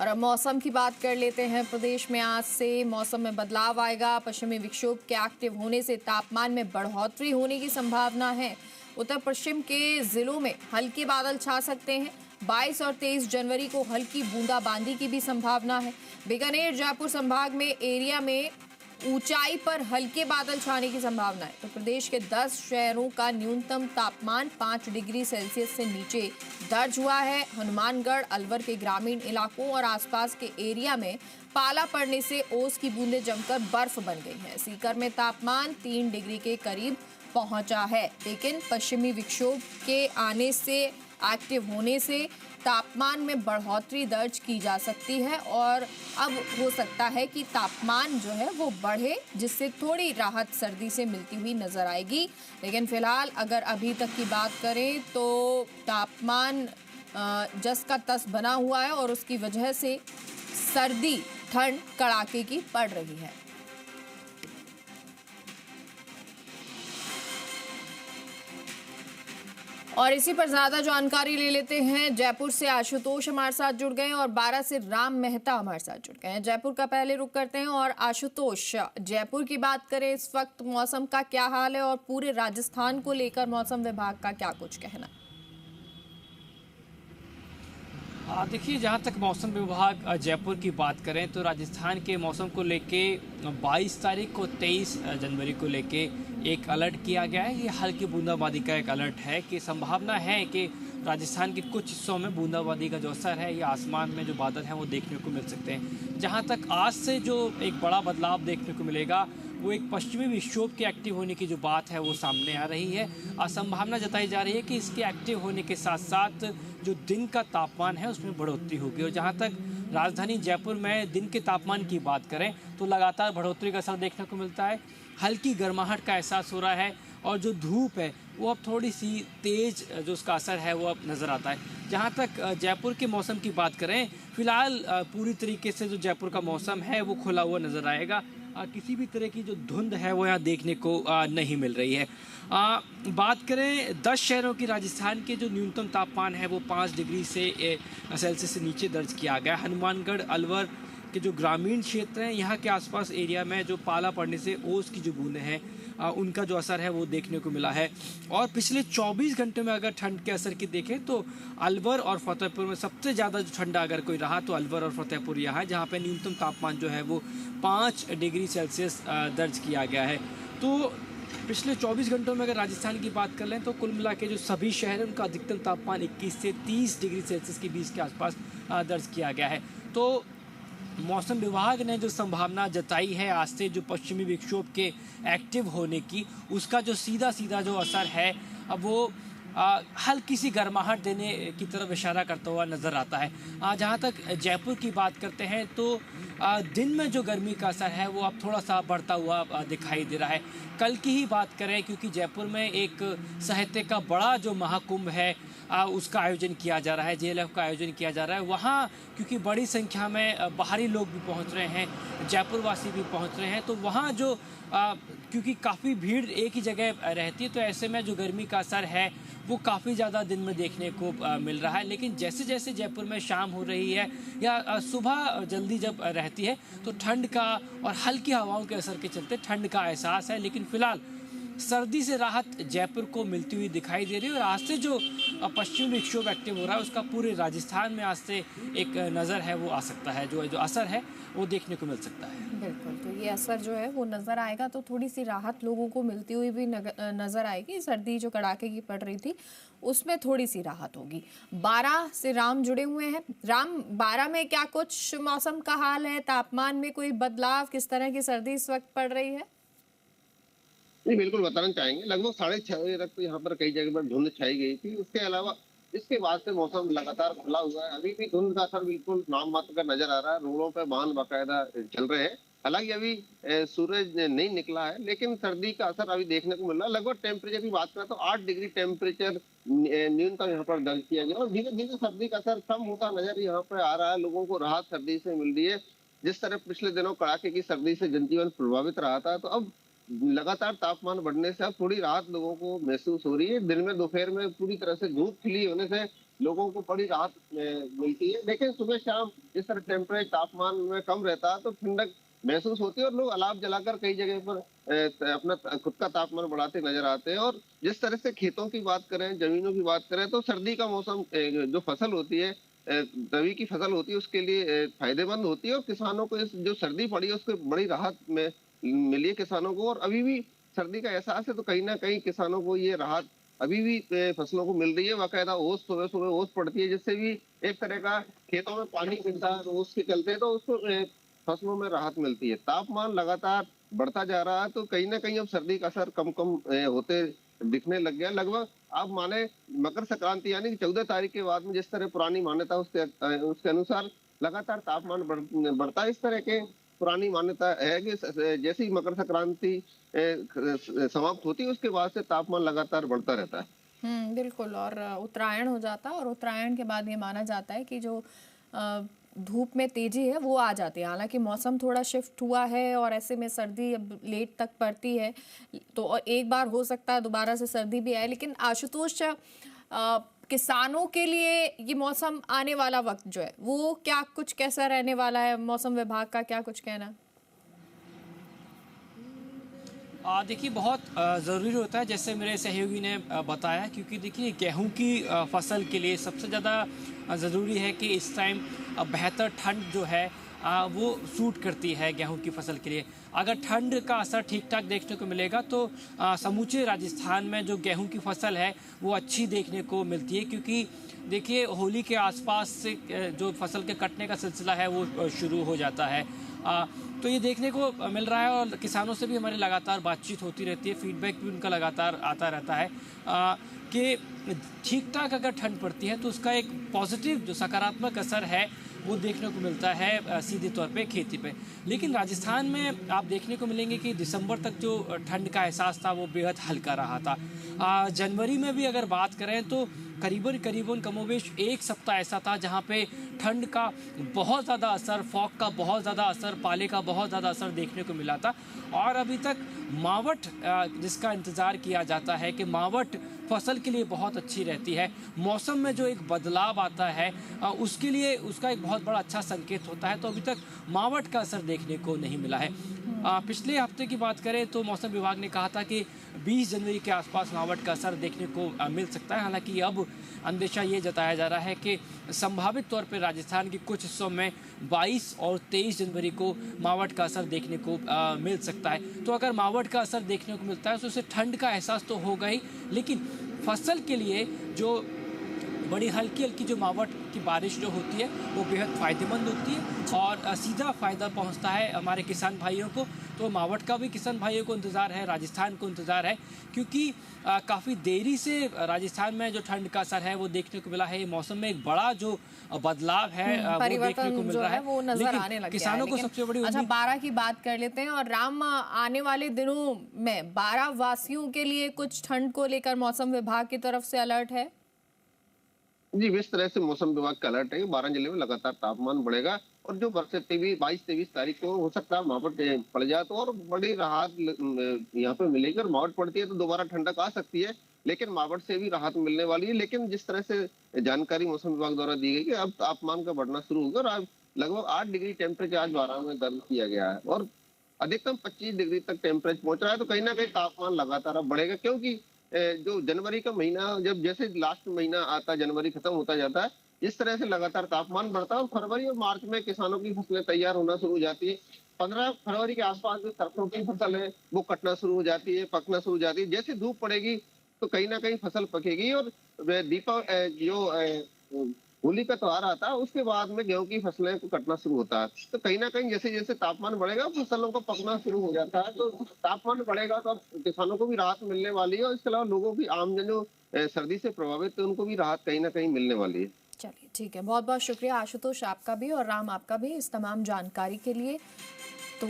और अब मौसम की बात कर लेते हैं। प्रदेश में आज से मौसम में बदलाव आएगा। पश्चिमी विक्षोभ के एक्टिव होने से तापमान में बढ़ोतरी होने की संभावना है। उत्तर पश्चिम के जिलों में हल्के बादल छा सकते हैं। 22 और 23 जनवरी को हल्की बूंदाबांदी की भी संभावना है। बीकानेर जयपुर संभाग में एरिया में ऊंचाई पर हल्के बादल छाने की संभावना है। तो प्रदेश के 10 शहरों का न्यूनतम तापमान 5 डिग्री सेल्सियस से नीचे दर्ज हुआ है। हनुमानगढ़, अलवर के ग्रामीण इलाकों और आसपास के एरिया में पाला पड़ने से ओस की बूंदें जमकर बर्फ बन गई है। सीकर में तापमान 3 डिग्री के करीब पहुंचा है, लेकिन पश्चिमी विक्षोभ के आने से, एक्टिव होने से तापमान में बढ़ोतरी दर्ज की जा सकती है और अब हो सकता है कि तापमान जो है वो बढ़े, जिससे थोड़ी राहत सर्दी से मिलती हुई नजर आएगी। लेकिन फिलहाल अगर अभी तक की बात करें तो तापमान जस का तस बना हुआ है और उसकी वजह से सर्दी, ठंड कड़ाके की पड़ रही है। और इसी पर ज्यादा जानकारी ले लेते हैं। जयपुर से आशुतोष हमारे साथ जुड़ गए और 12 से राम मेहता हमारे साथ जुड़ गए हैं। जयपुर का पहले रुख करते हैं। और आशुतोष, जयपुर की बात करें, इस वक्त मौसम का क्या हाल है और पूरे राजस्थान को लेकर मौसम विभाग का क्या कुछ कहना? देखिए, जहाँ तक मौसम विभाग जयपुर की बात करें तो राजस्थान के मौसम को लेके 22 तारीख को 23 जनवरी को लेके एक अलर्ट किया गया है। ये हल्की बूंदाबांदी का एक अलर्ट है कि संभावना है कि राजस्थान के कुछ हिस्सों में बूंदाबांदी का जो असर है, ये आसमान में जो बादल हैं वो देखने को मिल सकते हैं। जहाँ तक आज से जो एक बड़ा बदलाव देखने को मिलेगा वो एक पश्चिमी विक्षोभ के एक्टिव होने की जो बात है वो सामने आ रही है। संभावना जताई जा रही है कि इसके एक्टिव होने के साथ साथ जो दिन का तापमान है उसमें बढ़ोतरी होगी। और जहाँ तक राजधानी जयपुर में दिन के तापमान की बात करें तो लगातार बढ़ोतरी का असर देखने को मिलता है। हल्की गर्माहट का एहसास हो रहा है और जो धूप है वो अब थोड़ी सी तेज़ जो उसका असर है वो अब नज़र आता है। जहाँ तक जयपुर के मौसम की बात करें, फिलहाल पूरी तरीके से जो जयपुर का मौसम है वो खुला हुआ नज़र आएगा। किसी भी तरह की जो धुंध है वो यहाँ देखने को नहीं मिल रही है। बात करें 10 शहरों की, राजस्थान के जो न्यूनतम तापमान है वो 5 डिग्री से सेल्सियस से नीचे दर्ज किया गया। हनुमानगढ़, अलवर के जो ग्रामीण क्षेत्र हैं, यहाँ के आसपास एरिया में जो पाला पड़ने से ओस की जो बूंदें हैं उनका जो असर है वो देखने को मिला है। और पिछले 24 घंटे में अगर ठंड के असर की देखें तो अलवर और फतेहपुर में सबसे ज़्यादा जो ठंडा अगर कोई रहा तो अलवर और फतेहपुर यहाँ है, जहाँ पे न्यूनतम तापमान जो है वो 5 डिग्री सेल्सियस दर्ज किया गया है। तो पिछले 24 घंटों में अगर राजस्थान की बात कर लें तो कुल मिला के जो सभी शहर हैं उनका अधिकतम तापमान 21 से 30 डिग्री सेल्सियस के बीच के आसपास दर्ज किया गया है। तो मौसम विभाग ने जो संभावना जताई है आज से जो पश्चिमी विक्षोभ के एक्टिव होने की, उसका जो सीधा सीधा जो असर है अब वो हल्की सी गर्माहट देने की तरफ इशारा करता हुआ नज़र आता है। जहाँ तक जयपुर की बात करते हैं तो दिन में जो गर्मी का असर है वो अब थोड़ा सा बढ़ता हुआ दिखाई दे रहा है। कल की ही बात करें, क्योंकि जयपुर में एक साहित्य का बड़ा जो महाकुंभ है उसका आयोजन किया जा रहा है, JLF का आयोजन किया जा रहा है। वहाँ क्योंकि बड़ी संख्या में बाहरी लोग भी पहुँच रहे हैं, जयपुर वासी भी पहुँच रहे हैं, तो वहाँ जो क्योंकि काफ़ी भीड़ एक ही जगह रहती है तो ऐसे में जो गर्मी का असर है वो काफ़ी ज़्यादा दिन में देखने को मिल रहा है। लेकिन जैसे जैसे जयपुर में शाम हो रही है या सुबह जल्दी जब रहती है तो ठंड का और हल्की हवाओं के असर के चलते ठंड का एहसास है। लेकिन फिलहाल सर्दी से राहत जयपुर को मिलती हुई दिखाई दे रही है। और आज से जो पश्चिमी विक्षोभ एक्टिव हो रहा है उसका पूरे राजस्थान में आज से एक नज़र है वो आ सकता है, जो असर है वो देखने को मिल सकता है। बिल्कुल, तो ये असर जो है वो नज़र आएगा तो थोड़ी सी राहत लोगों को मिलती हुई भी नज़र आएगी। सर्दी जो कड़ाके की पड़ रही थी उसमें थोड़ी सी राहत होगी। 12 से राम जुड़े हुए हैं। राम, 12 में क्या कुछ मौसम का हाल है? तापमान में कोई बदलाव? किस तरह की सर्दी इस वक्त पड़ रही है? नहीं, बिल्कुल बताना चाहेंगे। लगभग 6:30 बजे तक तो यहाँ पर कई जगह पर धुंध छाई गई थी। उसके अलावा इसके बाद से मौसम लगातार खुला हुआ है। अभी भी धुंध का असर बिल्कुल नाम मात्र का नजर आ रहा है। रोडों पे वाहन बाकायदा चल रहे हैं। हालांकि अभी सूरज नहीं निकला है, लेकिन सर्दी का असर अभी देखने को मिल रहा है। लगभग टेम्परेचर की बात करें तो 8 डिग्री टेम्परेचर न्यूनतम यहाँ पर दर्ज किया गया और धीरे धीरे सर्दी का असर कम होता नजर यहाँ पे आ रहा है। लोगों को राहत सर्दी से मिल रही है। जिस तरह पिछले दिनों कड़ाके की सर्दी से जनजीवन प्रभावित रहा था, तो अब लगातार तापमान बढ़ने से अब थोड़ी राहत लोगों को महसूस हो रही है। दिन में दोपहर में पूरी तरह से धूप खिली होने से लोगों को बड़ी राहत मिलती है। लेकिन सुबह शाम इस तरह टेम्परेचर तापमान में कम रहता है तो ठंडक महसूस होती है और लोग अलाव जलाकर कई जगह पर अपना खुद का तापमान बढ़ाते नजर आते हैं। और जिस तरह से खेतों की बात करें, जमीनों की बात करें, तो सर्दी का मौसम जो फसल होती है, रबी की फसल होती है, उसके लिए फायदेमंद होती है। और किसानों को इस जो सर्दी पड़ी है उसको बड़ी राहत में मिली है किसानों को। और अभी भी सर्दी का एहसास है तो कहीं ना कहीं किसानों को ये राहत अभी भी फसलों को मिल रही है। बाकायदा ओस सुबह सुबह ओस पड़ती है जिससे भी एक तरह का खेतों में पानी मिलता है ओस के चलते, तो उसको फसलों में राहत मिलती है। तापमान लगातार बढ़ता जा रहा है तो कहीं ना कहीं अब सर्दी का असर कम कम होते दिखने लग गया। लगभग आप माने मकर संक्रांति यानी कि 14 तारीख के बाद में जिस तरह पुरानी मान्यता उसके अनुसार लगातार तापमान बढ़ता है। इस तरह के पुरानी मान्यता है कि जैसे ही मकर संक्रांति समाप्त होती है उसके बाद से तापमान लगातार बढ़ता रहता है। बिल्कुल। और उत्तरायण हो जाता है और उत्तरायण के बाद ये माना जाता है कि जो धूप में तेजी है वो आ जाती है। हालांकि मौसम थोड़ा शिफ्ट हुआ है और ऐसे में सर्दी अब लेट तक पड़ती है, तो और एक बार हो सकता है दोबारा से सर्दी भी आए। लेकिन आशुतोष, किसानों के लिए ये मौसम आने वाला वक्त जो है वो क्या कुछ कैसा रहने वाला है? मौसम विभाग का क्या कुछ कहना? देखिए बहुत ज़रूरी होता है जैसे मेरे सहयोगी ने बताया, क्योंकि देखिए गेहूं की फसल के लिए सबसे ज़्यादा ज़रूरी है कि इस टाइम बेहतर ठंड जो है वो सूट करती है गेहूं की फसल के लिए। अगर ठंड का असर ठीक ठाक देखने को मिलेगा तो समूचे राजस्थान में जो गेहूं की फसल है वो अच्छी देखने को मिलती है, क्योंकि देखिए होली के आसपास से जो फसल के कटने का सिलसिला है वो शुरू हो जाता है। तो ये देखने को मिल रहा है और किसानों से भी हमारी लगातार बातचीत होती रहती है, फीडबैक भी उनका लगातार आता रहता है कि ठीक ठाक अगर ठंड पड़ती है तो उसका एक पॉजिटिव जो सकारात्मक असर है वो देखने को मिलता है सीधे तौर पे खेती पे। लेकिन राजस्थान में आप देखने को मिलेंगे कि दिसंबर तक जो ठंड का एहसास था वो बेहद हल्का रहा था। जनवरी में भी अगर बात करें तो करीबन कमोबेश एक सप्ताह ऐसा था जहाँ पे ठंड का बहुत ज़्यादा असर, फॉग का बहुत ज़्यादा असर, पाले का बहुत ज़्यादा असर देखने को मिला था। और अभी तक मावठ जिसका इंतज़ार किया जाता है कि मावठ फसल के लिए बहुत अच्छी रहती है, मौसम में जो एक बदलाव आता है उसके लिए उसका एक बहुत बड़ा अच्छा संकेत होता है, तो अभी तक मावठ का असर देखने को नहीं मिला है। पिछले हफ्ते की बात करें तो मौसम विभाग ने कहा था कि 20 जनवरी के आसपास मावठ का असर देखने को मिल सकता है। हालांकि अब अंदेशा ये जताया जा रहा है कि संभावित तौर पर राजस्थान के कुछ हिस्सों में 22 और 23 जनवरी को मावठ का असर देखने को मिल सकता है। तो अगर मावठ का असर देखने को मिलता है तो उससे ठंड का एहसास तो होगा ही, लेकिन फसल के लिए जो बड़ी हल्की हल्की जो मावठ की बारिश जो होती है वो बेहद फ़ायदेमंद होती है और सीधा फ़ायदा पहुंचता है हमारे किसान भाइयों को। तो मावठ का भी किसान भाइयों को इंतज़ार है, राजस्थान को इंतज़ार है, क्योंकि काफ़ी देरी से राजस्थान में जो ठंड का असर है वो देखने को मिला है। मौसम में एक बड़ा जो बदलाव है वो देखने को मिल रहा है, वो नजर आने लग गया है। किसानों को सबसे बड़ी अच्छा, 12 की बात कर लेते हैं। और राम, आने वाले दिनों में 12 वासियों के लिए कुछ ठंड को लेकर मौसम विभाग की तरफ से अलर्ट है? जी, इस तरह से मौसम विभाग का अलर्ट है कि 12 जिले में लगातार तापमान बढ़ेगा और जो वर्ष 22-23 तारीख को हो सकता है मावठ पड़ जाए तो और बड़ी राहत यहाँ पे मिलेगी। और मावठ पड़ती है तो दोबारा ठंडक आ सकती है, लेकिन मावठ से भी राहत मिलने वाली है। लेकिन जिस तरह से जानकारी मौसम विभाग द्वारा दी गई कि अब तापमान का बढ़ना शुरू होगा और आज लगभग 8 डिग्री टेम्परेचर आज 12 में दर्ज किया गया है और अधिकतम 25 डिग्री तक टेम्परेचर पहुंच रहा है। तो कहीं ना कहीं तापमान लगातार अब बढ़ेगा, क्योंकि जो जनवरी का महीना जब जैसे लास्ट महीना आता है, जनवरी खत्म होता जाता है, इस तरह से लगातार तापमान बढ़ता है और फरवरी और मार्च में किसानों की फसलें तैयार होना शुरू हो जाती है। 15 फरवरी के आसपास जो सरसों की फसल है वो कटना शुरू हो जाती है, पकना शुरू हो जाती है। जैसे धूप पड़ेगी तो कहीं ना कहीं फसल पकेगी और होली का त्योहार आता है उसके बाद में गेहूं की फसलें को कटना शुरू होता है। तो कहीं ना कहीं जैसे जैसे तापमान बढ़ेगा फसलों को पकना शुरू हो जाता है। तो तापमान बढ़ेगा तो अब किसानों को भी राहत मिलने वाली है और इसके अलावा लोगों की आमजन जो सर्दी से प्रभावित है उनको भी राहत कहीं ना कहीं मिलने वाली है। चलिए ठीक है, बहुत बहुत शुक्रिया आशुतोष आपका भी और राम आपका भी इस तमाम जानकारी के लिए। तो